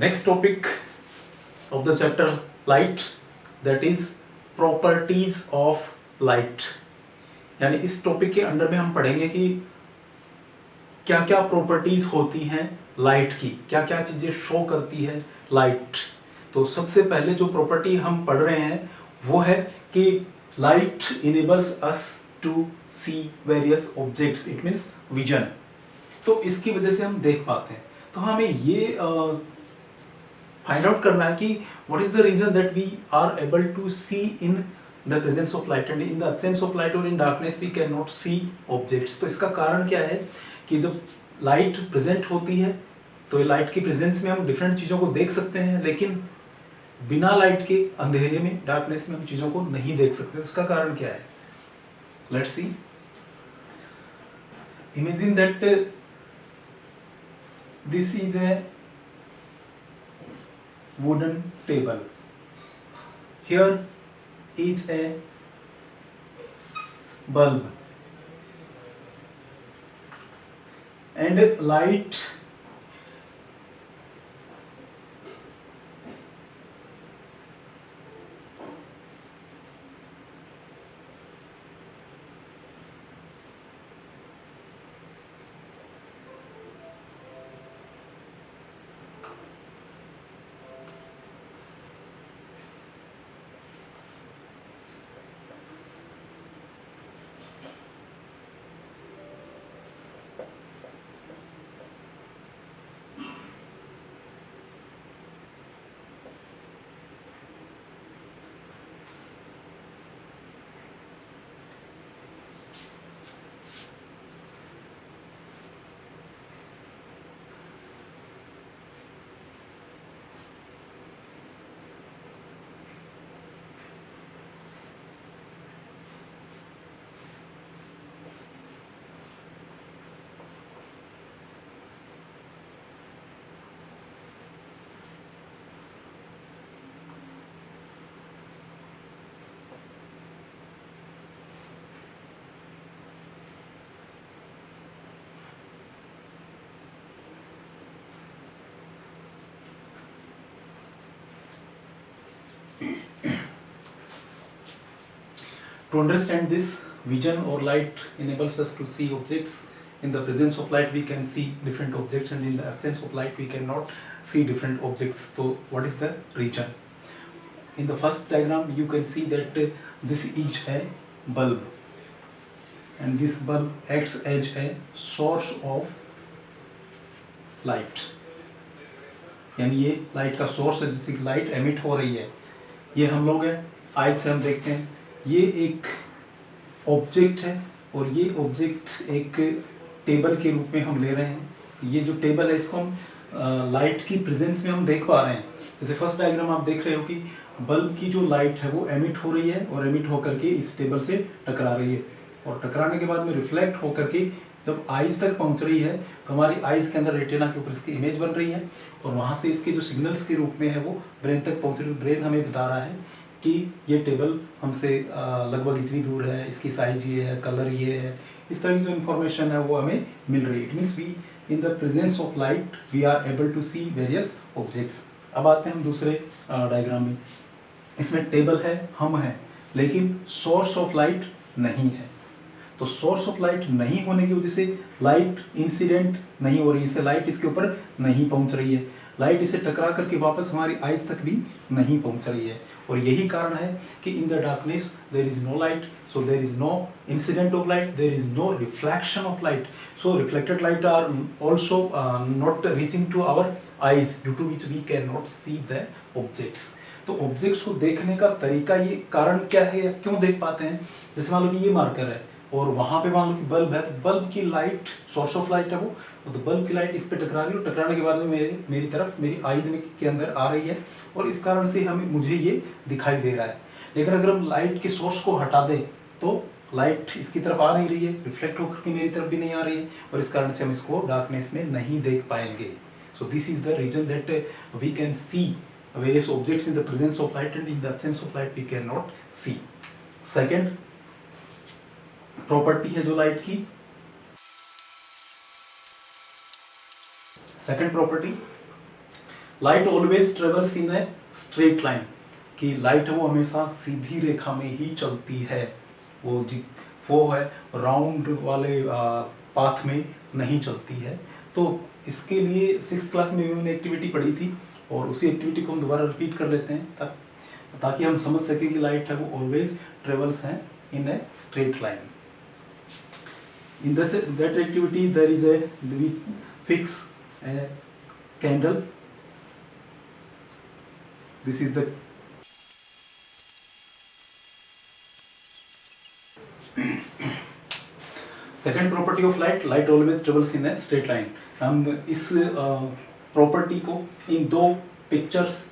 next topic of the chapter light, that is properties of light. यानी इस topic के under में हम पढ़ेंगे कि क्या क्या प्रॉपर्टीज होती हैं लाइट की, क्या क्या चीजें शो करती है लाइट। तो सबसे पहले जो प्रॉपर्टी हम पढ़ रहे हैं वो है कि light enables us to see various objects, it means vision. तो इसकी वजह से हम देख पाते हैं। तो हमें ये फाइंड आउट करना है कि what is the reason that we are able to see in the presence of light and in the absence of light और in darkness we can not see objects. तो इसका कारण क्या है कि जब लाइट प्रेजेंट होती है तो लाइट की प्रेजेंस में हम डिफरेंट चीज़ों को देख सकते हैं, लेकिन बिना लाइट के अंधेरे में, डार्कनेस में हम चीज़ों को नहीं देख सकते। उसका कारण क्या है? Let's see. Imagine that this is a wooden table. Here is a bulb and light To understand this, vision or light enables us to see objects. In the presence of light we can see different objects, and in the absence of light we cannot see different objects. So what is the reason? In the first diagram you can see that this is a bulb, and this bulb acts as a source of light. यानी ये light का source है जिससे light emit हो रही है। ये हम लोग हैं, आइज से हम देखते हैं। ये एक ऑब्जेक्ट है और ये ऑब्जेक्ट एक टेबल के रूप में हम ले रहे हैं। ये जो टेबल है इसको हम लाइट की प्रेजेंस में हम देख पा रहे हैं। जैसे फर्स्ट डायग्राम आप देख रहे हो कि बल्ब की जो लाइट है वो एमिट हो रही है और एमिट होकर के इस टेबल से टकरा रही है, और टकराने के बाद में रिफ्लेक्ट होकर के जब आइज तक पहुंच रही है तो हमारी आइज के अंदर रेटिना के ऊपर इसकी इमेज बन रही है, और वहाँ से इसके जो सिग्नल्स के रूप में है वो ब्रेन तक पहुंच रही है। ब्रेन हमें बता रहा है कि ये टेबल हमसे लगभग इतनी दूर है, इसकी साइज ये है, कलर ये है। इस तरह की जो इन्फॉर्मेशन है वो हमें मिल रही है। It means we in the presence of light we are able to see various objects. अब आते हैं हम दूसरे डायग्राम में। इसमें टेबल है, हम हैं, लेकिन सोर्स ऑफ लाइट नहीं है। तो सोर्स ऑफ लाइट नहीं होने की वजह से लाइट इंसिडेंट नहीं हो रही है, इससे लाइट इसके ऊपर नहीं पहुंच रही है। लाइट इसे टकरा करके वापस हमारी आइज तक भी नहीं पहुंच रही है, और यही कारण है कि in the darkness there is no light, so there is no incident of light, there is no reflection of light, so reflected light are also not reaching to our eyes, due to which we can not see the objects. तो objects को देखने का तरीका, ये कारण क्या है, क्यों देख पाते हैं? जैसे मान लो कि ये मार्कर है और वहाँ पे मान लो कि बल्ब है, तो बल्ब की लाइट, सोर्स ऑफ लाइट है वो, तो बल्ब की लाइट इस पे टकरा रही है, टकराने के बाद में मेरी तरफ, मेरी आइज में के अंदर आ रही है, और इस कारण से मुझे ये दिखाई दे रहा है। लेकिन अगर हम लाइट के सोर्स को हटा दें तो लाइट इसकी तरफ आ नहीं रही है, रिफ्लेक्ट होकर के मेरी तरफ भी नहीं आ रही है, और इस कारण से हम इसको डार्कनेस में नहीं देख पाएंगे। So this is the reason that we can see various objects in the presence of light, and in the absence of light we cannot see. Second property है जो लाइट की, second property light always travels in a straight line, कि light है वो हमेशा सीधी रेखा में ही चलती है, वो है राउंड वाले पाथ में नहीं चलती है। तो इसके लिए 6th क्लास में भी मैंने एक्टिविटी पढ़ी थी और उसी एक्टिविटी को हम दोबारा रिपीट कर लेते हैं ताकि हम समझ सकें कि लाइट है वो ऑलवेज ट्रेवल्स हैं in a straight line. In that activity there is we fix a candle. This is the second property of light. Light always travels in a straight line. हम इस प्रॉपर्टी को इन दो pictures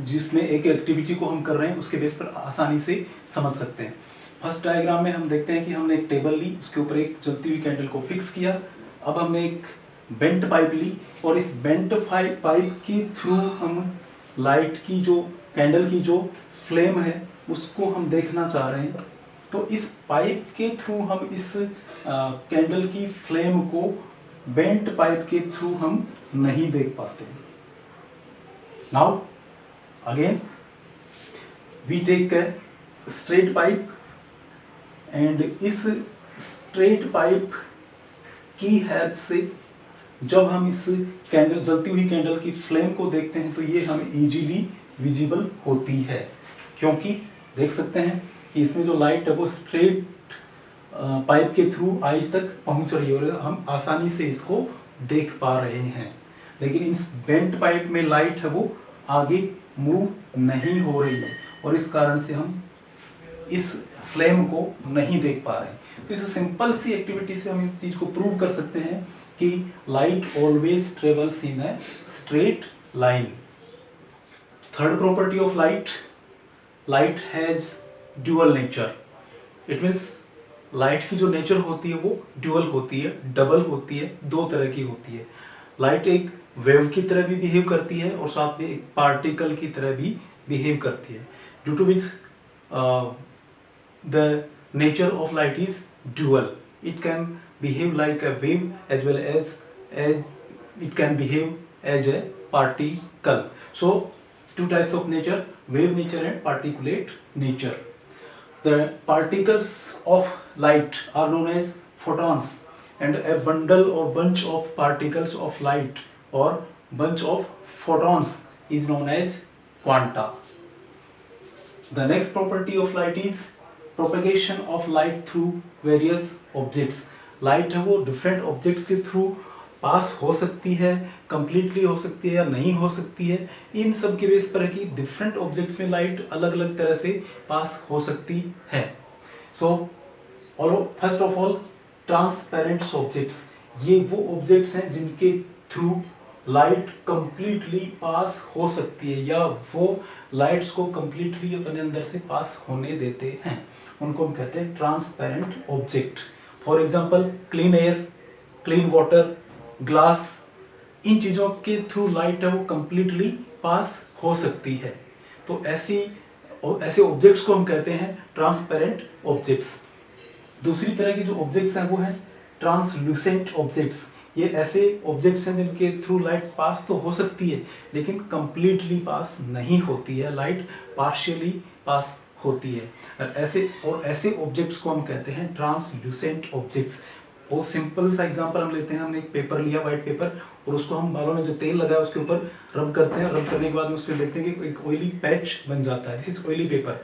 जिसमें एक activity को हम कर रहे हैं उसके बेस पर आसानी से समझ सकते हैं। फर्स्ट डायग्राम में हम देखते हैं कि हमने एक टेबल ली, उसके ऊपर एक जलती हुई कैंडल को फिक्स किया। अब हमने एक बेंट पाइप ली और इस बेंट पाइप के थ्रू हम लाइट की जो कैंडल की जो फ्लेम है उसको हम देखना चाह रहे हैं। तो इस पाइप के थ्रू हम इस कैंडल की फ्लेम को बेंट पाइप के थ्रू हम नहीं देख पाते। Now again we take a straight pipe and इस स्ट्रेट पाइप की हेल्प से जब हम इस कैंडल जलती हुई कैंडल की फ्लेम को देखते हैं तो ये हमें इजीली विजिबल होती है, क्योंकि देख सकते हैं कि इसमें जो लाइट है वो स्ट्रेट पाइप के थ्रू आइज तक पहुंच रही है और हम आसानी से इसको देख पा रहे हैं। लेकिन इस बेंट पाइप में लाइट है वो आगे मूव नहीं हो रही है और इस कारण से हम इस फ्लेम को नहीं देख पा रहे हैं। तो इस सिंपल सी एक्टिविटी से हम इस चीज को प्रूव कर सकते हैं कि light always travels in a straight line. Third property of light, light has dual nature. It means light की जो नेचर होती है वो ड्यूअल होती है, डबल होती है, दो तरह की होती है। लाइट एक वेव की तरह भी बिहेव करती है और साथ में एक पार्टिकल की तरह भी बिहेव करती है, due to which the nature of light is dual. It can behave like a wave as well as it can behave as a particle. So two types of nature, wave nature and particulate nature. The particles of light are known as photons and a bundle or bunch of particles of light or bunch of photons is known as quanta. The next property of light is propagation of light through various objects. Light है वो different objects के through pass हो सकती है, completely हो सकती है या नहीं हो सकती है। इन सब के बेस पर है कि डिफरेंट ऑब्जेक्ट्स में लाइट अलग अलग तरह से पास हो सकती है। So first of all transparent objects, ये वो ऑब्जेक्ट्स हैं जिनके थ्रू लाइट कंप्लीटली पास हो सकती है या वो लाइट्स को कंप्लीटली अपने अंदर से पास होने देते हैं, उनको हम कहते हैं transparent object. For example clean air, clean water, glass, इन चीज़ों के थ्रू लाइट है वो कंप्लीटली पास हो सकती है। तो ऐसे ऑब्जेक्ट्स को हम कहते हैं ट्रांसपेरेंट ऑब्जेक्ट्स। दूसरी तरह की जो ऑब्जेक्ट्स हैं वो हैं ट्रांसल्यूसेंट ऑब्जेक्ट्स। ये ऐसे ऑब्जेक्ट्स हैं जिनके थ्रू लाइट पास तो हो सकती है लेकिन कंप्लीटली पास नहीं होती है, लाइट पार्शियली पास होती है। ऐसे ऑब्जेक्ट्स को हम कहते हैं ट्रांसल्यूसेंट ऑब्जेक्ट्स। बहुत सिंपल सा एग्जांपल हम लेते हैं। हमने एक पेपर लिया, वाइट पेपर, और उसको हम बालों में जो तेल लगाया उसके ऊपर रब करते हैं। रब करने के बाद में उस पर देखते हैं कि एक ऑयली पैच बन जाता है, दिस इज ऑयली पेपर।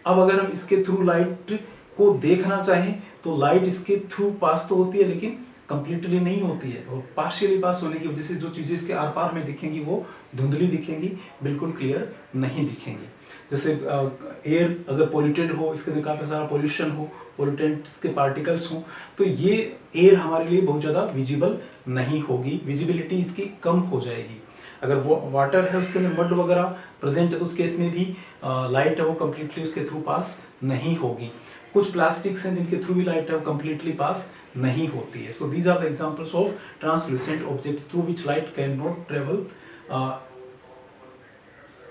अब अगर हम इसके थ्रू लाइट को देखना चाहें तो लाइट इसके थ्रू पास तो होती है लेकिन कंप्लीटली नहीं होती है, और पार्शियली पास होने की वजह से जो चीज़ें इसके आर पार में दिखेंगी वो धुंधली दिखेंगी, बिल्कुल क्लियर नहीं दिखेंगी। जैसे एयर अगर पोल्यूटेड हो, इसके अंदर काफ़ी सारा पोल्यूशन हो, पोल्यूटेंट्स के पार्टिकल्स हों, तो ये एयर हमारे लिए बहुत ज़्यादा विजिबल नहीं होगी, विजिबिलिटी इसकी कम हो जाएगी। अगर वो वाटर है उसके अंदर मड वगैरह प्रेजेंट है तो उस केस में भी लाइट है वो कम्प्लीटली उसके थ्रू पास नहीं होगी। कुछ प्लास्टिक्स हैं जिनके थ्रू भी लाइट है वो कम्प्लीटली पास नहीं होती है। So these are the examples of translucent objects through which light can not travel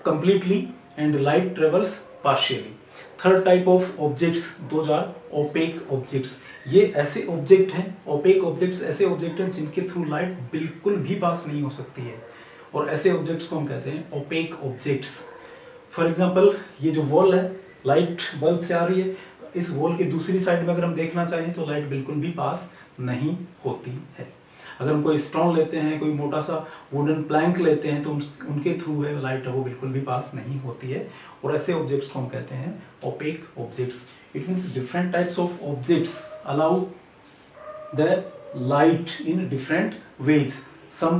completely and light travels partially. Third type of objects, those are opaque objects. ये ऐसे ऑब्जेक्ट हैं, opaque objects ऐसे object हैं जिनके through light बिल्कुल भी पास नहीं हो सकती है। और ऐसे ऑब्जेक्ट्स को हम कहते हैं ओपेक ऑब्जेक्ट्स। फॉर एग्जांपल ये जो वॉल है, लाइट बल्ब से आ रही है, इस वॉल की दूसरी साइड में अगर हम देखना चाहें तो लाइट बिल्कुल भी पास नहीं होती है। अगर हम कोई स्टोन लेते हैं, कोई मोटा सा वुडन प्लैंक लेते हैं तो उनके थ्रू है लाइट वो बिल्कुल भी पास नहीं होती है। और ऐसे ऑब्जेक्ट्स को हम कहते हैं opaque objects. It means different types of objects allow the light in different ways. Some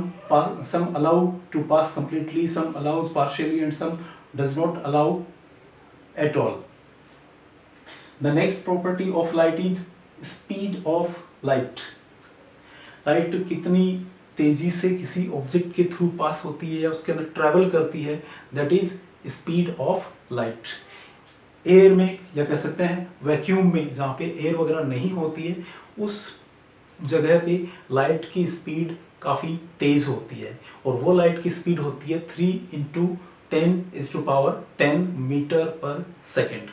allow to pass completely, some allows partially, and some does not allow at all. The next property of light is speed of light. Light कितनी तेजी से किसी object के through pass होती है या उसके अंदर ट्रैवल करती है, that is speed of light. Air में या कह सकते हैं वैक्यूम में, जहाँ पे एयर वगैरह नहीं होती है, उस जगह पे लाइट की स्पीड काफ़ी तेज़ होती है और वो लाइट की स्पीड होती है 3 × 10⁻10 मीटर पर सेकेंड।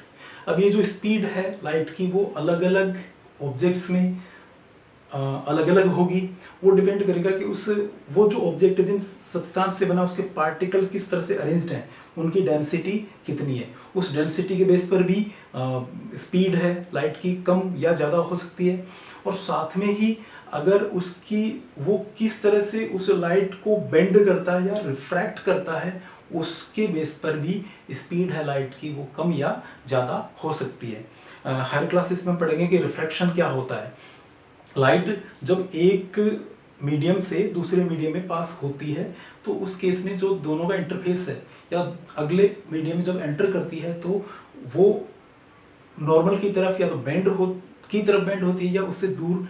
अब ये जो स्पीड है लाइट की वो अलग अलग ऑब्जेक्ट्स में अलग अलग होगी। वो डिपेंड करेगा कि वो जो ऑब्जेक्ट जिन सब्सटेंस से बना उसके पार्टिकल किस तरह से अरेंज्ड हैं, उनकी डेंसिटी कितनी है। उस डेंसिटी के बेस पर भी स्पीड है लाइट की कम या ज़्यादा हो सकती है। और साथ में ही अगर वो किस तरह से उस लाइट को बेंड करता है या रिफ्रैक्ट करता है, उसके बेस पर भी स्पीड है लाइट की वो कम या ज़्यादा हो सकती है। हायर क्लासेस में हम पढ़ेंगे कि रिफ्रैक्शन क्या होता है। लाइट जब एक मीडियम से दूसरे मीडियम में पास होती है तो उस केस में जो दोनों का इंटरफेस है या अगले मीडियम में जब एंटर करती है तो वो नॉर्मल की तरफ या तो बेंड होती है या उससे दूर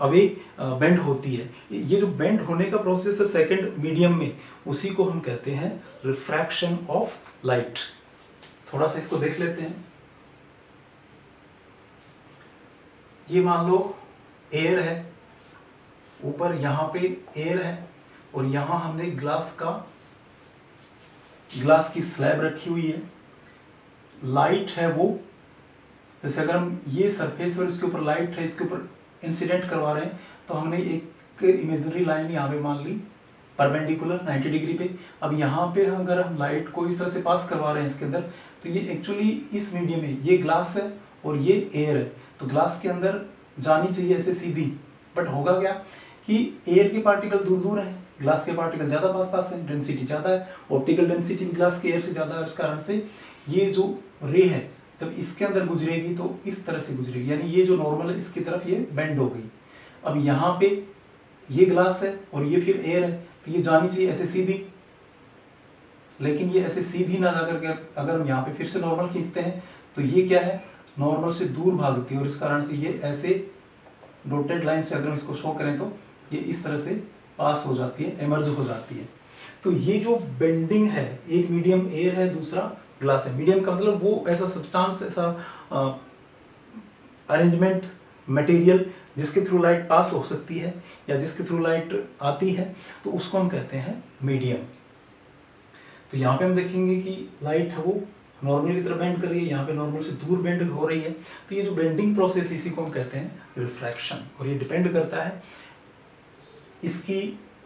अवे बेंड होती है। ये जो बेंड होने का प्रोसेस है सेकंड मीडियम में, उसी को हम कहते हैं रिफ्रैक्शन ऑफ लाइट। थोड़ा सा इसको देख लेते हैं। ये मान लो एयर है, ऊपर यहाँ पे एयर है और यहाँ हमने ग्लास की स्लैब रखी हुई है। लाइट है वो, जैसे अगर हम ये सरफेस और इसके ऊपर लाइट है, इसके ऊपर इंसिडेंट करवा रहे हैं तो हमने एक इमेजिनरी लाइन यहाँ पे मान ली परपेंडिकुलर 90 डिग्री पे। अब यहाँ पे अगर हम लाइट को इस तरह से पास करवा रहे हैं इसके अंदर, तो ये एक्चुअली इस मीडियम में ये ग्लास है और ये एयर है, तो ग्लास के अंदर जानी चाहिए ऐसे सीधी, बट होगा क्या कि एयर के पार्टिकल दूर दूर हैं, ग्लास के पार्टिकल ज़्यादा पास पास हैं, डेंसिटी ज़्यादा है, ऑप्टिकल डेंसिटी ग्लास के एयर से ज़्यादा है। इस कारण से ये जो रे है जब इसके अंदर गुजरेगी तो इस तरह से गुजरेगी, यानी ये जो नॉर्मल है इसकी तरफ ये बेंड हो गई। अब यहाँ पे ये ग्लास है और ये फिर एयर है, तो ये जानी चाहिए ऐसे सीधी, लेकिन ये ऐसे सीधी ना जाकर के अगर हम यहाँ पे फिर से नॉर्मल खींचते हैं तो ये क्या है, नॉर्मल से दूर भागती है और इस कारण से ये ऐसे डॉटेड लाइन से अगर हम इसको शो करें तो ये इस तरह से पास हो जाती है, एमर्ज हो जाती है। तो ये जो बेंडिंग है, एक मीडियम एयर है, दूसरा ग्लास है। मीडियम का मतलब वो ऐसा सब्सटेंस, ऐसा अरेंजमेंट मटेरियल जिसके थ्रू लाइट पास हो सकती है या जिसके थ्रू लाइट आती है, तो उसको हम कहते हैं मीडियम। तो यहाँ पे हम देखेंगे कि लाइट है वो नॉर्मल की तरफ बेंड कर रही है, यहाँ पे नॉर्मल से दूर बेंड हो रही है, तो ये जो बेंडिंग प्रोसेस इसी को हम कहते हैं रिफ्रैक्शन। और ये डिपेंड करता है इसकी,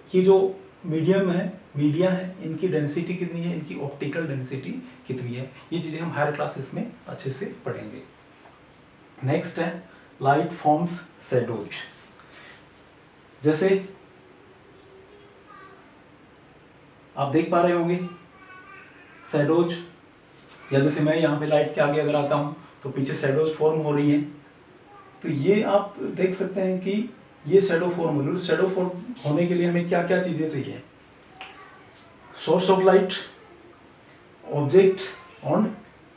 ये जो मीडिया है, इनकी डेंसिटी कितनी है, इनकी ऑप्टिकल डेंसिटी कितनी है। ये चीज़ें हम हायर क्लासेस में अच्छे से पढ़ेंगे। नेक्स्ट है लाइट फॉर्म्स शैडोज। जैसे आप देख पा रहे होंगे शैडोज, या जैसे मैं यहाँ पे लाइट के आगे अगर आता हूँ तो पीछे शैडोज फॉर्म हो रही हैं। तो ये आप देख सकते हैं कि ये शैडो फॉर्म हो रही है। शैडो फॉर्म होने के लिए हमें क्या क्या चीज़ें चाहिए, source of light, object on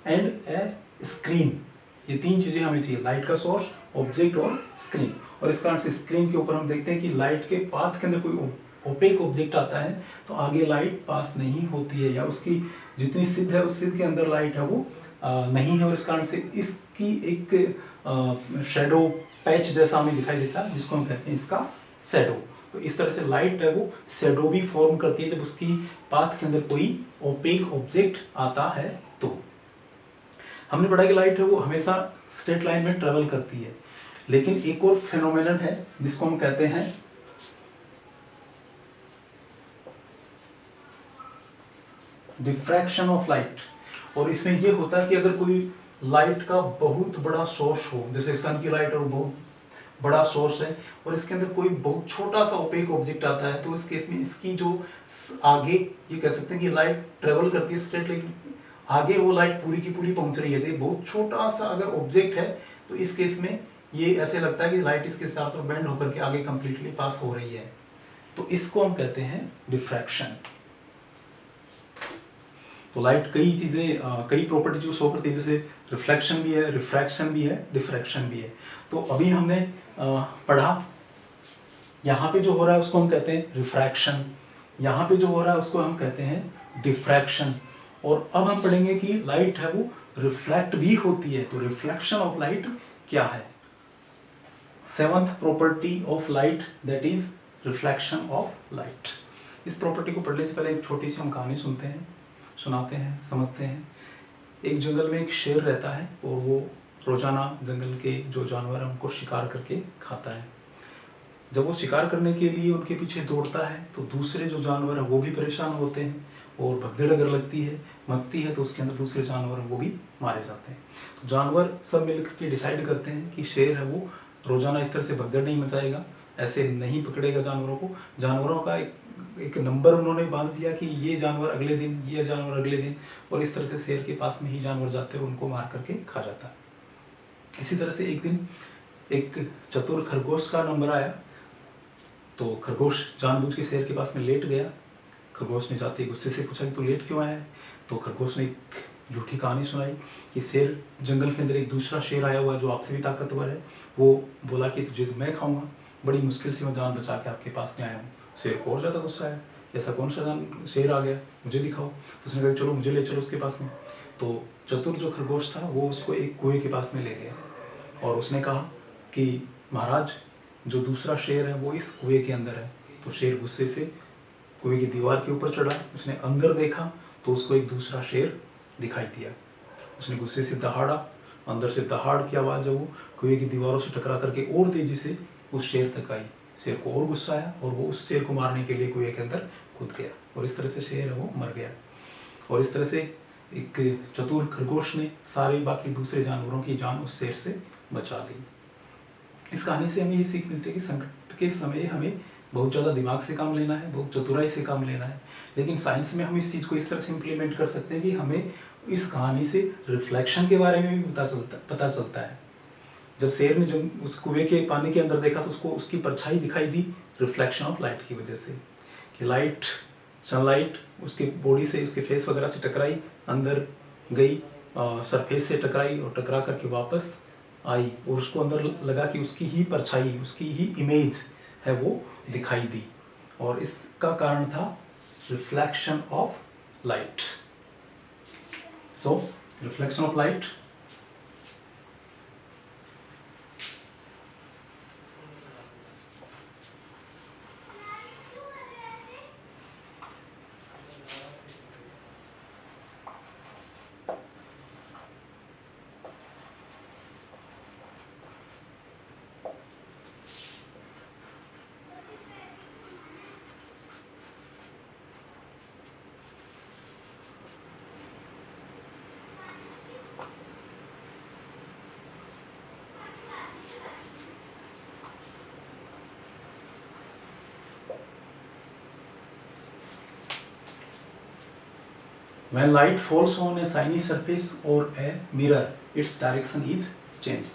and A screen. ये तीन चीज़ें हमें चाहिए, लाइट का सोर्स, ऑब्जेक्ट और स्क्रीन। और इस कारण से स्क्रीन के ऊपर हम देखते हैं कि लाइट के पाथ के अंदर कोई ओपेक ऑब्जेक्ट आता है तो आगे लाइट पास नहीं होती है, या उसकी जितनी सिद्ध है उस सिद्ध के अंदर लाइट है वो नहीं है, और इस कारण से इसकी एक शैडो पैच जैसा हमें दिखाई देता है, जिसको हम कहते हैं इसका शैडो। तो इस तरह से लाइट है वो शैडो भी फॉर्म करती है जब उसकी पाथ के अंदर कोई ओपेक ऑब्जेक्ट आता है। तो हमने पढ़ा कि लाइट है वो हमेशा स्ट्रेट लाइन में ट्रेवल करती है, लेकिन एक और फिनोमेनन है जिसको हम कहते हैं डिफ्रैक्शन ऑफ लाइट। और इसमें ये होता है कि अगर कोई लाइट का बहुत बड़ा सोर्स हो, जैसे सन की लाइट और बहुत बड़ा सोर्स है और इसके अंदर कोई बहुत छोटा सा ओपेक ऑब्जेक्ट आता है, तो इस केस में इसकी जो आगे ये कह सकते हैं कि लाइट ट्रेवल करती है स्ट्रेट, लेकिन आगे वो लाइट पूरी की पूरी पहुंच रही है। बहुत छोटा सा अगर ऑब्जेक्ट है तो इस केस में ये ऐसे लगता है कि लाइट इसके साथ बेंड होकर के आगे कंप्लीटली पास हो रही है, तो इसको हम कहते हैं डिफ्रैक्शन। तो लाइट कई चीज़ें कई प्रॉपर्टी जो शो करती है, जैसे रिफ्लेक्शन भी है, रिफ्रैक्शन भी है, डिफ्रैक्शन भी है। तो अभी हमने पढ़ा यहाँ पे जो हो रहा है उसको हम कहते हैं रिफ्रैक्शन, यहाँ पे जो हो रहा है उसको हम कहते हैं डिफ्रैक्शन। और अब हम पढ़ेंगे कि लाइट है वो रिफ्लेक्ट भी होती है, तो रिफ्लेक्शन ऑफ लाइट क्या है। Seventh property of light that is reflection of light. इस प्रॉपर्टी को पढ़ने से पहले एक छोटी सी हम कहानी सुनाते हैं, समझते हैं। एक जंगल में एक शेर रहता है और वो रोजाना जंगल के जो जानवर हैं उनको शिकार करके खाता है। जब वो शिकार करने के लिए उनके पीछे दौड़ता है तो दूसरे जो जानवर हैं वो भी परेशान होते हैं और भगदड़ अगर लगती है, मचती है, तो उसके अंदर दूसरे जानवर हैं वो भी मारे जाते हैं। तो जानवर सब मिलकर के डिसाइड करते हैं कि शेर है वो रोजाना इस तरह से भगदड़ नहीं मचाएगा, ऐसे नहीं पकड़ेगा जानवरों को। जानवरों का एक नंबर उन्होंने बांध दिया कि ये जानवर अगले दिन, ये जानवर अगले दिन, और इस तरह से शेर के पास में ही जानवर जाते हैं और उनको मार करके खा जाता है। इसी तरह से एक दिन एक चतुर खरगोश का नंबर आया, तो खरगोश जानबूझ के शेर के पास में लेट गया। खरगोश ने जाते ही गुस्से से पूछा कि तू लेट क्यों आया है। तो खरगोश ने एक झूठी कहानी सुनाई कि शेर जंगल के अंदर एक दूसरा शेर आया हुआ जो आपसे भी ताकतवर है, वो बोला कि तुझे तो मैं खाऊंगा, बड़ी मुश्किल से मैं जान बचा के आपके पास में आया हूँ। शेर को और ज़्यादा गुस्सा आया, ऐसा कौन सा शेर आ गया, मुझे दिखाओ। तो उसने कहा चलो मुझे ले चलो उसके पास में। तो चतुर जो खरगोश था वो उसको एक कुएं के पास में ले गया और उसने कहा कि महाराज, जो दूसरा शेर है वो इस कुएं के अंदर है। तो शेर गुस्से से कुएं की दीवार के ऊपर चढ़ा, उसने अंदर देखा तो उसको एक दूसरा शेर दिखाई दिया। उसने गुस्से से दहाड़ा, अंदर से दहाड़ की आवाज़ है वो कुएं की दीवारों से टकरा करके और तेजी से उस शेर तक आई। शेर को और गुस्सा आया और वो उस शेर को मारने के लिए कुएं के अंदर कूद गया और इस तरह से शेर है वो मर गया। और इस तरह से एक चतुर खरगोश ने सारे बाकी दूसरे जानवरों की जान उस शेर से बचा ली। इस कहानी से हमें ये सीख मिलती है कि संकट के समय हमें बहुत ज़्यादा दिमाग से काम लेना है, बहुत चतुराई से काम लेना है। लेकिन साइंस में हम इस चीज़ को इस तरह से इम्प्लीमेंट कर सकते हैं कि हमें इस कहानी से रिफ्लेक्शन के बारे में भी पता चलता है। जब शेर ने जब उस कुएं के पानी के अंदर देखा तो उसको उसकी परछाई दिखाई दी रिफ्लेक्शन ऑफ लाइट की वजह से, कि लाइट, सनलाइट उसके बॉडी से, उसके फेस वगैरह से टकराई, अंदर गई, सरफेस से टकराई और टकरा करके वापस आई और उसको अंदर लगा कि उसकी ही परछाई, उसकी ही इमेज है वो दिखाई दी, और इसका कारण था reflection of light. So reflection of light When light falls on a shiny surface or a mirror, its direction is changed.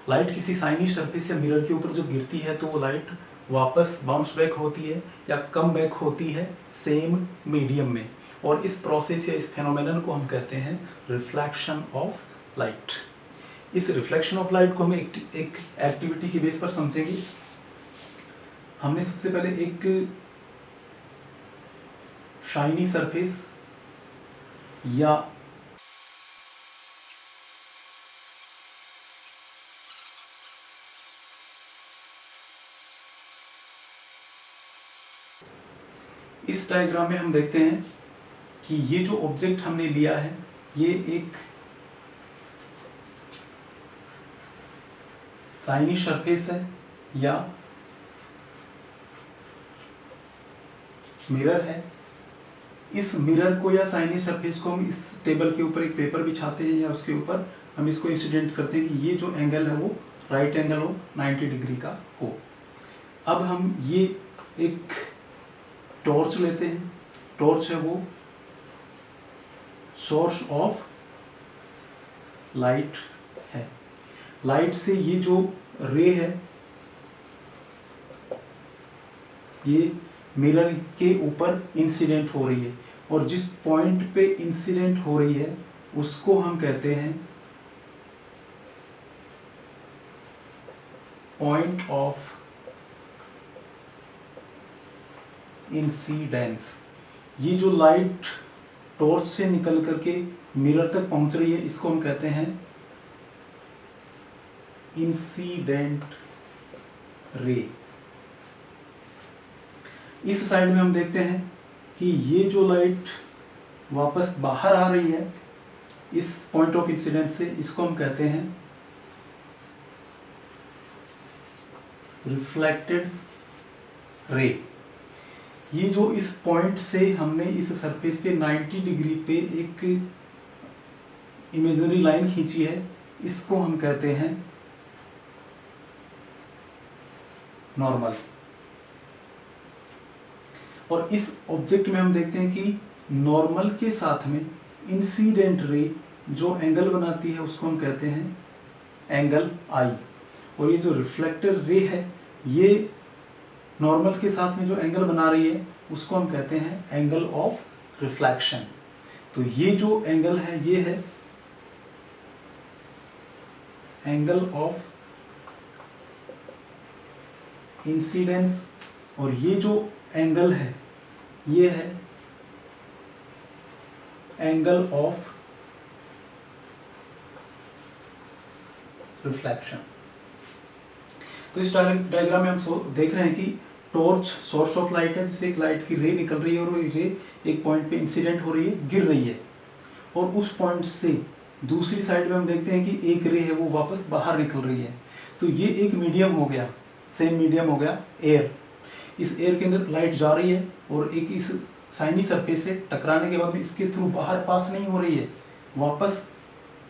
Light किसी शाइनी सरफेस या मिरर के ऊपर जो गिरती है तो वो लाइट वापस बाउंस बैक होती है या कम बैक होती है सेम मीडियम में, और इस प्रोसेस या इस फेनोमेनन को हम कहते हैं रिफ्लेक्शन ऑफ लाइट। इस रिफ्लेक्शन ऑफ लाइट को हम एक एक्टिविटी की बेस पर समझेंगे। हमने सबसे पहले एक शाइनी सरफेस या इस डायग्राम में हम देखते हैं कि ये जो ऑब्जेक्ट हमने लिया है ये एक शाइनी सरफेस है या मिरर है, इस मिरर को या साइनी सरफेस को हम इस टेबल के ऊपर एक पेपर बिछाते हैं या उसके ऊपर हम इसको इंसिडेंट करते हैं कि ये जो एंगल है वो राइट एंगल हो, 90 डिग्री का हो। अब हम ये एक टॉर्च लेते हैं, टॉर्च है वो सोर्स ऑफ लाइट है। लाइट से ये जो रे है ये मिरर के ऊपर इंसिडेंट हो रही है और जिस पॉइंट पे इंसिडेंट हो रही है उसको हम कहते हैं पॉइंट ऑफ इंसिडेंस। ये जो लाइट टॉर्च से निकल करके मिरर तक पहुंच रही है इसको हम कहते हैं इंसिडेंट रे। इस साइड में हम देखते हैं कि ये जो लाइट वापस बाहर आ रही है इस पॉइंट ऑफ इंसिडेंस से, इसको हम कहते हैं रिफ्लेक्टेड रे। ये जो इस पॉइंट से हमने इस सरफेस पे 90 डिग्री पे एक इमेजिनरी लाइन खींची है इसको हम कहते हैं नॉर्मल। और इस ऑब्जेक्ट में हम देखते हैं कि नॉर्मल के साथ में इंसिडेंट रे जो एंगल बनाती है उसको हम कहते हैं एंगल आई। और ये जो रिफ्लेक्टेड रे है ये नॉर्मल के साथ में जो एंगल बना रही है उसको हम कहते हैं एंगल ऑफ रिफ्लेक्शन। तो ये जो एंगल है ये है एंगल ऑफ इंसिडेंस और ये जो एंगल है ये है एंगल ऑफ रिफ्लेक्शन। तो इस डायग्राम में हम देख रहे हैं कि टॉर्च सोर्स ऑफ लाइट है जिससे एक लाइट की रे निकल रही है और वो रे एक पॉइंट पे इंसिडेंट हो रही है, गिर रही है और उस पॉइंट से दूसरी साइड में हम देखते हैं कि एक रे है वो वापस बाहर निकल रही है। तो ये एक मीडियम हो गया, सेम मीडियम हो गया एयर। इस एयर के अंदर लाइट जा रही है और एक इस साइनी सरफेस से टकराने के बाद में इसके थ्रू बाहर पास नहीं हो रही है, वापस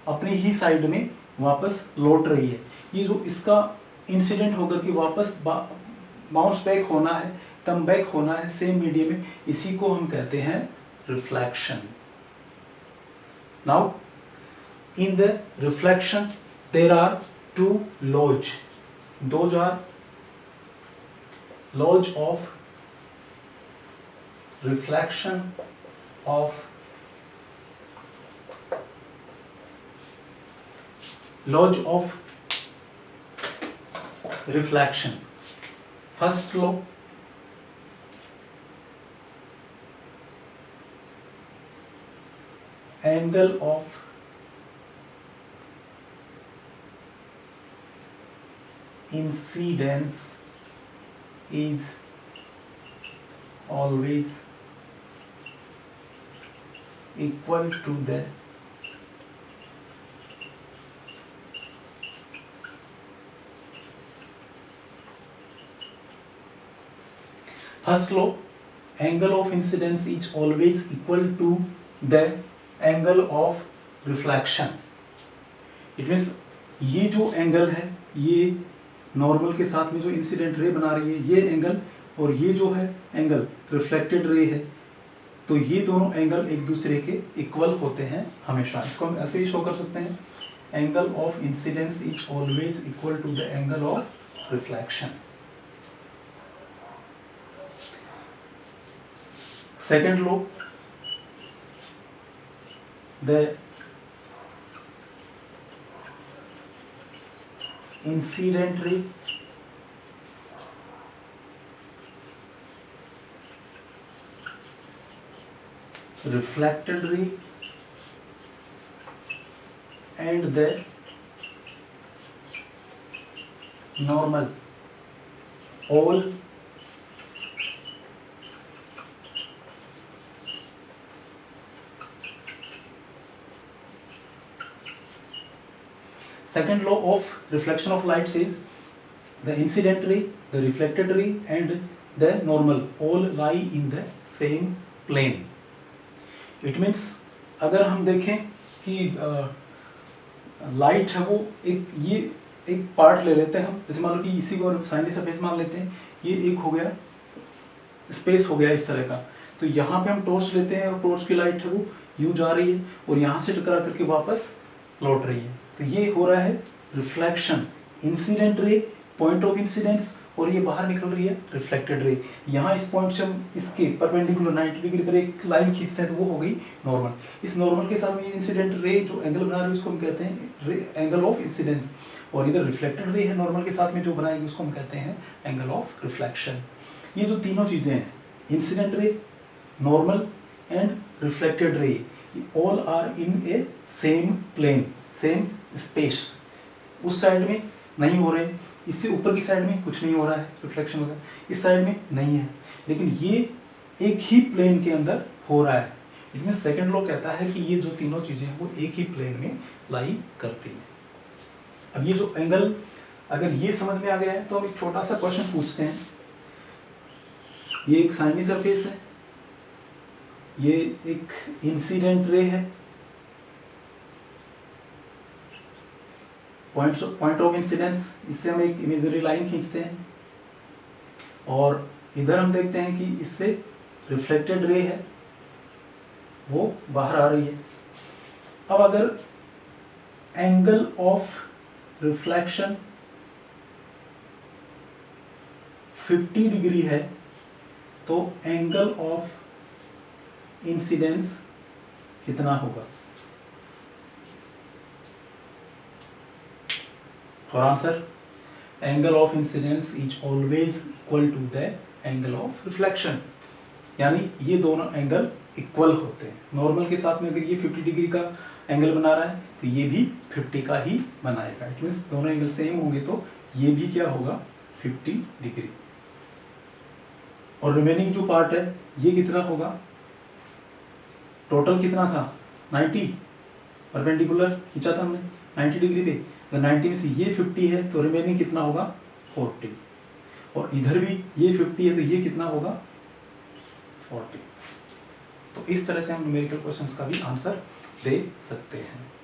अपनी ही साइड में वापस लौट रही है। ये जो इसका इंसिडेंट होकर के वापस बाउंस बैक होना है, कम बैक होना है सेम मीडियम में, इसी को हम कहते हैं reflection. Now in the reflection there are two laws. Those are laws of reflection of reflection. First law, angle of incidence is always equal to the first law, angle of incidence is always equal to the angle of reflection. It means ये जो angle है ये normal के साथ में जो incident ray बना रही है ये एंगल और ये जो है एंगल रिफ्लेक्टेड रे है, तो ये दोनों एंगल एक दूसरे के इक्वल होते हैं हमेशा। इसको हम ऐसे ही शो कर सकते हैं, angle of incidence is always equal to the angle of reflection. Second law, the incident ray reflected ray and the normal all second law of reflection of light says the incident ray, the reflected ray and the normal all lie in the same plane. It means अगर हम देखें कि light है वो एक part ले लेते हैं हम, जैसे मान लो कि इसी को साइनली सरफेस मान लेते हैं, ये एक हो गया स्पेस हो गया इस तरह का। तो यहाँ पे हम टॉर्च लेते हैं और टॉर्च की लाइट है वो यूँ जा रही है और यहाँ से टकरा करके वापस लौट रही है। तो ये हो रहा है reflection, incident ray, point of incidence, और ये बाहर निकल रही है रिफ्लेक्टेड रे। यहाँ इस पॉइंट से हम इसके परपेंडिकुलर 90 डिग्री पर एक लाइन खींचते हैं तो वो हो गई नॉर्मल। इस नॉर्मल के साथ में ये इंसिडेंट रे जो एंगल बना रही है उसको हम कहते हैं एंगल ऑफ इंसिडेंस, और इधर रिफ्लेक्टेड रे है नॉर्मल के साथ में जो बनाएगी उसको हम कहते हैं एंगल ऑफ रिफ्लेक्शन। ये जो तीनों चीज़ें हैं, incident ray, normal and reflected ray, all are in a same plane, same space. उस साइड में नहीं हो रहे, इससे ऊपर की साइड में कुछ नहीं हो रहा है रिफ्लेक्शन वगैरह, इस साइड में नहीं है, लेकिन ये एक ही प्लेन के अंदर हो रहा है। इट मीन सेकंड लॉ कहता है कि ये जो तीनों चीज़ें हैं वो एक ही प्लेन में लाई करती हैं। अब ये जो एंगल, अगर ये समझ में आ गया है तो हम एक छोटा सा क्वेश्चन पूछते हैं। ये एक साइनी सरफेस है, ये एक इंसिडेंट रे है, पॉइंट ऑफ इंसिडेंस, इससे हम एक इमेजिनरी लाइन खींचते हैं, और इधर हम देखते हैं कि इससे रिफ्लेक्टेड रे है वो बाहर आ रही है। अब अगर एंगल ऑफ रिफ्लेक्शन 50 डिग्री है तो एंगल ऑफ इंसिडेंस कितना होगा? For answer, angle of incidence is always equal to the angle of reflection। यानी ये दोनों एंगल इक्वल होते हैं। नॉर्मल के साथ में अगर ये 50 डिग्री का एंगल बना रहा है तो ये भी 50 का ही बनाएगा। इट मीन्स दोनों एंगल सेम होंगे तो ये भी क्या होगा 50 डिग्री। और रिमेनिंग जो पार्ट है ये कितना होगा? टोटल कितना था 90, परपेंडिकुलर खींचा था हमने 90 डिग्री पे, अगर 90 में से ये 50 है तो रिमेनिंग कितना होगा 40, और इधर भी ये 50 है तो ये कितना होगा 40। तो इस तरह से हम न्यूमेरिकल क्वेश्चंस का भी आंसर दे सकते हैं।